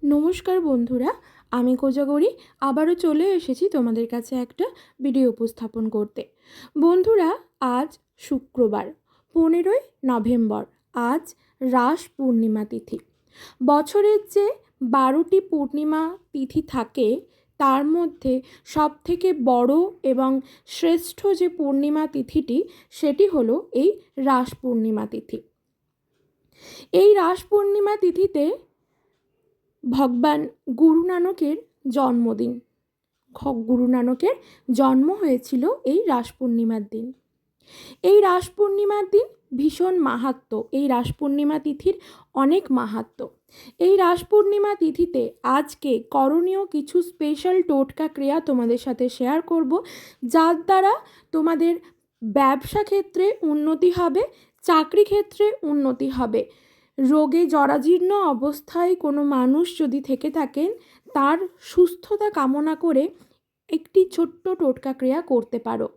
নমস্কার বন্ধুরা, আমি কোজাগরি আবারও চলে এসেছি তোমাদের কাছে একটা ভিডিও উপস্থাপন করতে। বন্ধুরা, আজ শুক্রবার 15ই নভেম্বর। আজ রাস পূর্ণিমা তিথি। বছরের যে 12টি পূর্ণিমা তিথি থাকে তার মধ্যে সবথেকে বড় এবং শ্রেষ্ঠ যে পূর্ণিমা তিথিটি সেটি হলো এই রাস পূর্ণিমা তিথি। এই রাস পূর্ণিমা তিথিতে ভগবান গুরু নানকের জন্মদিন। গুরু নানকের জন্ম হয়েছিল এই রাস পূর্ণিমার দিন। এই রাস পূর্ণিমার দিন ভীষণ মাহাত্ম্য। এই রাস পূর্ণিমা তিথির অনেক মাহাত্ম্য। এই রাস পূর্ণিমা তিথিতে আজকে করণীয় কিছু স্পেশাল টোটকা ক্রিয়া তোমাদের সাথে শেয়ার করব, যার দ্বারা তোমাদের ব্যবসা ক্ষেত্রে উন্নতি হবে, চাকরি ক্ষেত্রে উন্নতি হবে। রোগে জরাজীর্ণ অবস্থায় কোনো মানুষ যদি থেকে থাকেন, তার সুস্থতা কামনা করে একটি ছোট্ট টোটকা ক্রিয়া করতে পারো।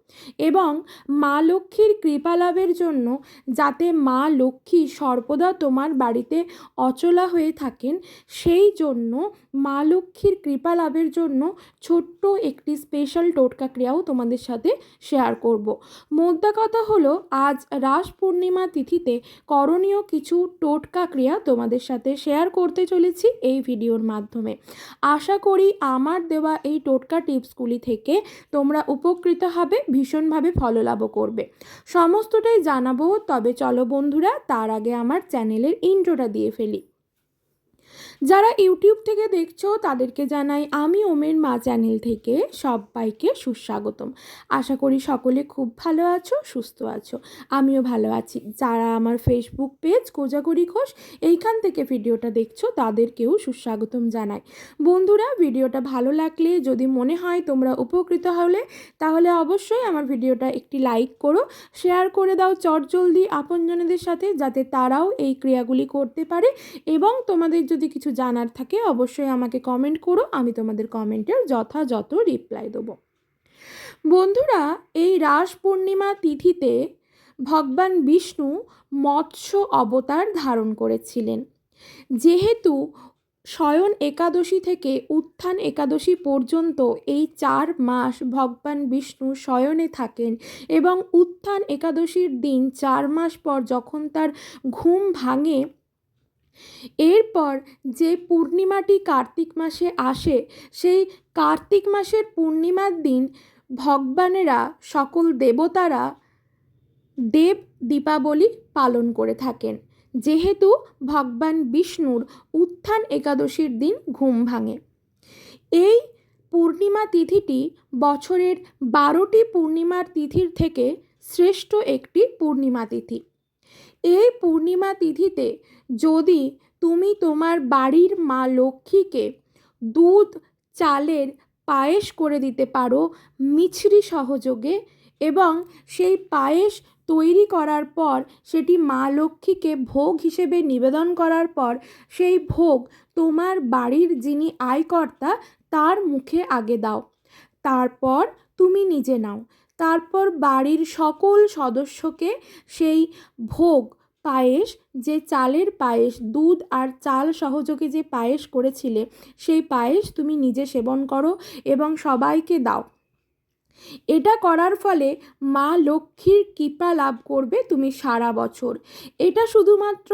এবং মা লক্ষ্মীর কৃপা লাভের জন্য, যাতে মা লক্ষ্মী সর্বদা তোমার বাড়িতে অচলা হয়ে থাকেন, সেই জন্য মা লক্ষ্মীর কৃপা লাভের জন্য ছোট্ট একটি স্পেশাল টোটকা ক্রিয়াও তোমাদের সাথে শেয়ার করব। মোদ্দা কথা হলো, আজ রাস পূর্ণিমা তিথিতে করণীয় কিছু টোটকা ক্রিয়া তোমাদের সাথে শেয়ার করতে চলেছি এই ভিডিওর মাধ্যমে। আশা করি আমার দেওয়া এই টোটকা টিপসগুলি থেকে তোমরা উপকৃত হবে, ভীষণভাবে ফললাভও করবে। সমস্তটাই জানাবো, তবে চলো বন্ধুরা, তার আগে আমার চ্যানেলের ইন্ট্রোটা দিয়ে ফেলি। যারা ইউটিউব থেকে দেখছো তাদেরকে জানাই আমি ওমের মা চ্যানেল থেকে সবাইকে সুস্বাগতম। আশা করি সকলে খুব ভালো আছো, সুস্থ আছো। আমিও ভালো আছি। যারা আমার ফেসবুক পেজ কোজাগরি ঘোষ এইখান থেকে ভিডিওটা দেখছো তাদেরকেও সুস্বাগতম জানাই। বন্ধুরা, ভিডিওটা ভালো লাগলে, যদি মনে হয় তোমরা উপকৃত হলে, তাহলে অবশ্যই আমার ভিডিওটা একটি লাইক করো, শেয়ার করে দাও চটজলদি আপনজনেদের সাথে, যাতে তারাও এই ক্রিয়াগুলি করতে পারে। এবং তোমাদের যদি কিছু জানার থাকে অবশ্যই আমাকে কমেন্ট করো, আমি তোমাদের কমেন্টের যথাযথ রিপ্লাই দেবো। বন্ধুরা, এই রাস পূর্ণিমা তিথিতে ভগবান বিষ্ণু মৎস্য অবতার ধারণ করেছিলেন। যেহেতু শয়ন একাদশী থেকে উত্থান একাদশী পর্যন্ত এই 4 মাস ভগবান বিষ্ণু শয়নে থাকেন, এবং উত্থান একাদশীর দিন 4 মাস পর যখন তার ঘুম ভাঙে, এরপর যে পূর্ণিমাটি কার্তিক মাসে আসে, সেই কার্তিক মাসের পূর্ণিমার দিন ভগবানেরা, সকল দেবতারা দেব দীপাবলি পালন করে থাকেন। যেহেতু ভগবান বিষ্ণুর উত্থান একাদশীর দিন ঘুম ভাঙে, এই পূর্ণিমা তিথিটি বছরের 12টি পূর্ণিমার তিথির থেকে শ্রেষ্ঠ একটি পূর্ণিমা তিথি। এই পূর্ণিমা তিথিতে যদি তুমি তোমার বাড়ির মা লক্ষ্মীকে দুধ চালের পায়েস করে দিতে পারো মিছরি সহযোগে, এবং সেই পায়েস তৈরি করার পর সেটি মা লক্ষ্মীকে ভোগ হিসেবে নিবেদন করার পর সেই ভোগ তোমার বাড়ির যিনি আয়কর্তা তার মুখে আগে দাও, তারপর তুমি নিজে নাও, তারপর বাড়ির সকল সদস্যকে সেই ভোগ পায়েস, যে চালের পায়েস, দুধ আর চাল সহযোগে যে পায়েস করেছিলে, সেই পায়েস তুমি নিজে সেবন করো এবং সবাইকে দাও। এটা করার ফলে মা লক্ষ্মীর কৃপা লাভ করবে তুমি সারা বছর। এটা শুধুমাত্র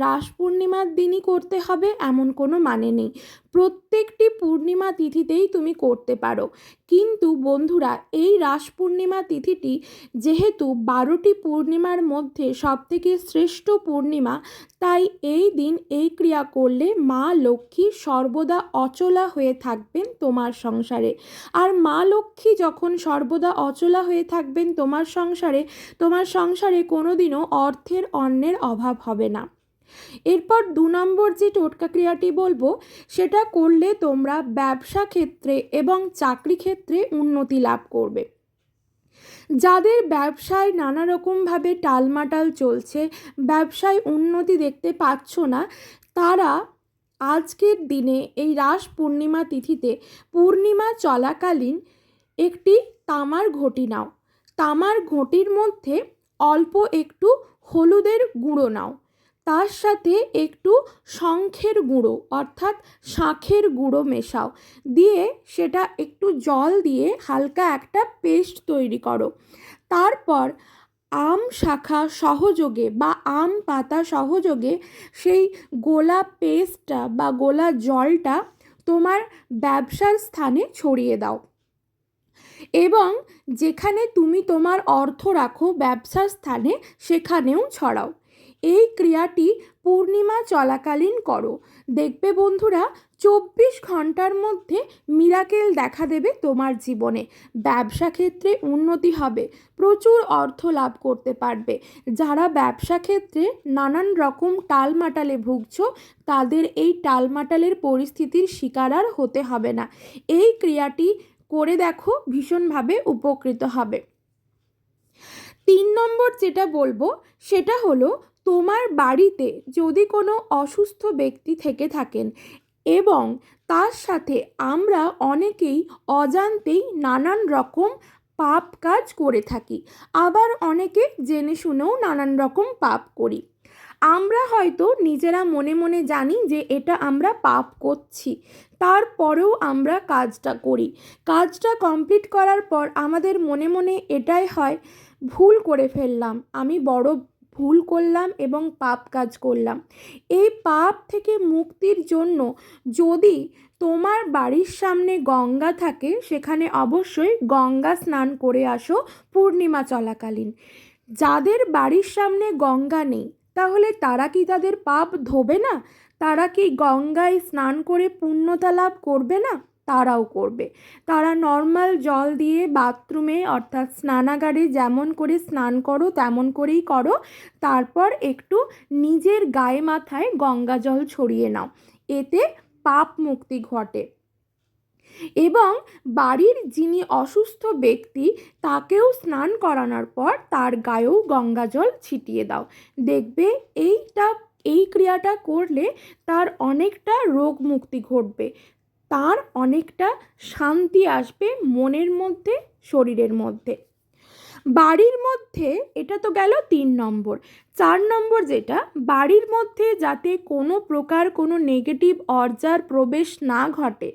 রাস পূর্ণিমার দিনই করতে হবে এমন কোনো মানে নেই, প্রত্যেকটি পূর্ণিমা তিথিতেই তুমি করতে পারো। কিন্তু বন্ধুরা, এই রাস পূর্ণিমা তিথিটি যেহেতু 12টি পূর্ণিমার মধ্যে সবথেকে শ্রেষ্ঠ পূর্ণিমা, তাই এই দিন এই ক্রিয়া করলে মা লক্ষ্মী সর্বদা অচলা হয়ে থাকবেন তোমার সংসারে। আর মা লক্ষ্মী যখন সর্বদা অচলা হয়ে থাকবেন তোমার সংসারে কোনোদিনও অর্থের অন্নের অভাব হবে না। এরপর 2 নম্বর যে টোটকা ক্রিয়াটি বলবো, সেটা করলে তোমরা ব্যবসা ক্ষেত্রে এবং চাকরি ক্ষেত্রে উন্নতি লাভ করবে। যাদের ব্যবসায় নানা রকমভাবে টালমাটাল চলছে, ব্যবসায় উন্নতি দেখতে পাচ্ছ না, তারা আজকের দিনে এই রাস পূর্ণিমা তিথিতে পূর্ণিমা চলাকালীন একটি তামার ঘটি নাও, তামার ঘটির মধ্যে অল্প একটু হলুদের গুঁড়ো নাও, তার সাথে একটু শঙ্খের গুঁড়ো অর্থাৎ শাঁখের গুঁড়ো মেশাও, দিয়ে সেটা একটু জল দিয়ে হালকা একটা পেস্ট তৈরি করো। তারপর আম শাখা সহযোগে বা আম পাতা সহযোগে সেই গোলা পেস্টটা বা গোলা জলটা তোমার ব্যবসার স্থানে ছড়িয়ে দাও এবং যেখানে তুমি তোমার অর্থ রাখো ব্যবসার স্থানে সেখানেও ছড়াও। এই ক্রিয়াটি পূর্ণিমা চলাকালীন করো, দেখবে বন্ধুরা 24 ঘন্টার মধ্যে মিরাকেল দেখা দেবে তোমার জীবনে। ব্যবসা ক্ষেত্রে উন্নতি হবে, প্রচুর অর্থ লাভ করতে পারবে। যারা ব্যবসা ক্ষেত্রে নানান রকম টালমাটালে ভুগছো তাদের এই টালমাটালের পরিস্থিতির শিকার আর হতে হবে না। এই ক্রিয়াটি করে দেখো, ভীষণভাবে উপকৃত হবে। 3 নম্বর যেটা বলবো সেটা হলো, তোমার বাড়িতে যদি কোনো অসুস্থ ব্যক্তি থেকে থাকেন এবং তার সাথে আমরা অনেকেই অজান্তেই নানান রকম পাপ কাজ করে থাকি, আবার অনেকে জেনে শুনেও নানান রকম পাপ করি। আমরা হয়তো নিজেরা মনে মনে জানি যে এটা আমরা পাপ করছি, তারপরেও আমরা কাজটা করি। কাজটা কমপ্লিট করার পর আমাদের মনে মনে এটাই হয়, ভুল করে ফেললাম, আমি বড় ভুল করলাম এবং পাপ কাজ করলাম। এই পাপ থেকে মুক্তির জন্য যদি তোমার বাড়ির সামনে গঙ্গা থাকে সেখানে অবশ্যই গঙ্গা স্নান করে আসো পূর্ণিমা চলাকালীন। যাদের বাড়ির সামনে গঙ্গা নেই তাহলে তারা কি তাদের পাপ ধোবে না? তারা কি গঙ্গায় স্নান করে পুণ্যতা লাভ করবে না? তারাও করবে। তারা নর্মাল জল দিয়ে বাথরুমে অর্থাৎ স্নানাগারে যেমন করে স্নান করো তেমন করেই করো, তারপর একটু নিজের গায়ে মাথায় গঙ্গা জল ছড়িয়ে নাও, এতে পাপ মুক্তি ঘটে। এবং বাড়ির যিনি অসুস্থ ব্যক্তি তাকেও স্নান করানোর পর তার গায়েও গঙ্গা জল ছিটিয়ে দাও, দেখবে এই ক্রিয়াটা করলে তার অনেকটা রোগ মুক্তি ঘটবে, তার অনেকটা শান্তি আসবে মনের মধ্যে, শরীরের মধ্যে। বাড়ির মধ্যে এটা তো গেল 3 নম্বর। 4 নম্বর যেটা, বাড়ির মধ্যে যাতে কোনো প্রকার কোনো নেগেটিভ অর্জার প্রবেশ না ঘটে,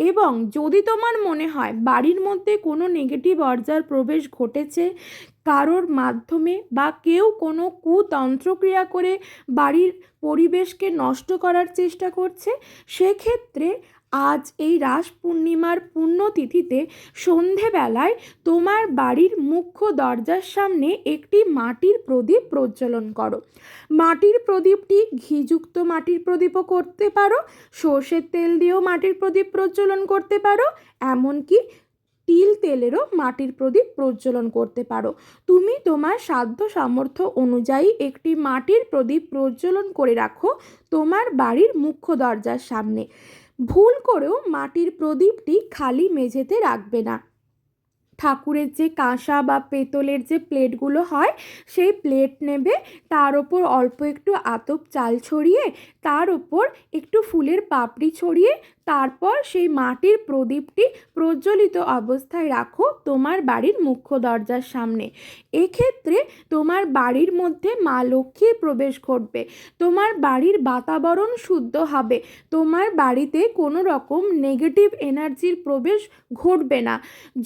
এবং যদি তোমার মনে হয় বাড়ির মধ্যে কোনো নেগেটিভ অর্জার প্রবেশ ঘটেছে কারোর মাধ্যমে বা কেউ কোনো কুতন্ত্রক্রিয়া করে বাড়ির পরিবেশকে নষ্ট করার চেষ্টা করছে, সেক্ষেত্রে আজ এই রাস পূর্ণিমার পুণ্যতিথিতে সন্ধেবেলায় তোমার বাড়ির মুখ্য দরজার সামনে একটি মাটির প্রদীপ প্রজ্বলন করো। মাটির প্রদীপটি ঘিযুক্ত মাটির প্রদীপও করতে পারো, সর্ষের তেল দিয়েও মাটির প্রদীপ প্রজ্বলন করতে পারো, এমনকি তিল তেলেরও মাটির প্রদীপ প্রজ্বলন করতে পারো। তুমি তোমার সাধ্য সামর্থ্য অনুযায়ী একটি মাটির প্রদীপ প্রজ্বলন করে রাখো তোমার বাড়ির মুখ্য দরজার সামনে। ভুল করেও মাটির প্রদীপটি খালি মেঝেতে রাখবে না। ঠাকুরের যে কাঁসা বা পেতলের যে প্লেটগুলো হয় সেই প্লেট নেবে, তার ওপর অল্প একটু আতপ চাল ছড়িয়ে, তার ওপর একটু ফুলের পাপড়ি ছড়িয়ে, তারপর সেই মাটির প্রদীপটি প্রজ্বলিত অবস্থায় রাখো তোমার বাড়ির মুখ্য দরজার সামনে। এক্ষেত্রে তোমার বাড়ির মধ্যে মা লক্ষ্মীর প্রবেশ ঘটবে, তোমার বাড়ির বাতাবরণ শুদ্ধ হবে, তোমার বাড়িতে কোনো রকম নেগেটিভ এনার্জির প্রবেশ ঘটবে না।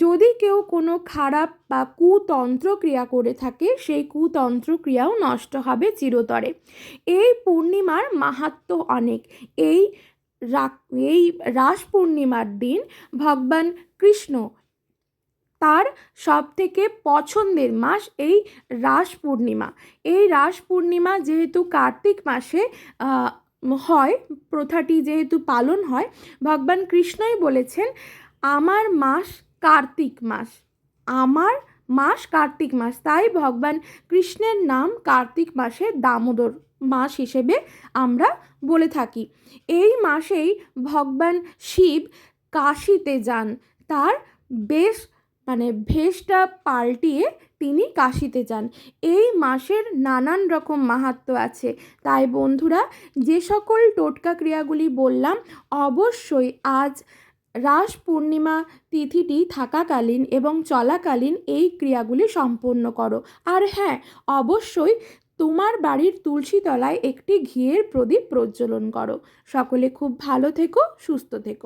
যদি কেউ কোনো খারাপ বা কুতন্ত্র ক্রিয়া করে থাকে সেই কুতন্ত্র ক্রিয়াও নষ্ট হবে চিরতরে। এই পূর্ণিমার মাহাত্ম্য অনেক। এই রাস পূর্ণিমার দিন ভগবান কৃষ্ণ তার সবথেকে পছন্দের মাস এই রাস পূর্ণিমা। এই রাস পূর্ণিমা যেহেতু কার্তিক মাসে হয়, প্রথাটি যেহেতু পালন হয়, ভগবান কৃষ্ণই বলেছেন আমার মাস কার্তিক মাস, আমার মাস কার্তিক মাস, তাই ভগবান কৃষ্ণের নাম কার্তিক মাসে দামোদর মাস হিসেবে আমরা বলে থাকি। এই মাসেই ভগবান শিব কাশীতে যান, তার ভেষটা পাল্টিয়ে তিনি কাশীতে যান। এই মাসের নানান রকম মাহাত্ম্য আছে। তাই বন্ধুরা, যে সকল টোটকা ক্রিয়াগুলি বললাম অবশ্যই আজ রাস পূর্ণিমা তিথিটি থাকাকালীন এবং চলাকালীন এই ক্রিয়াগুলি সম্পন্ন করো। আর হ্যাঁ, অবশ্যই তোমার বাড়ির তুলসী তলায় একটি ঘিয়ের প্রদীপ প্রজ্বলন করো। সকলে খুব ভালো থেকো, সুস্থ থেকো।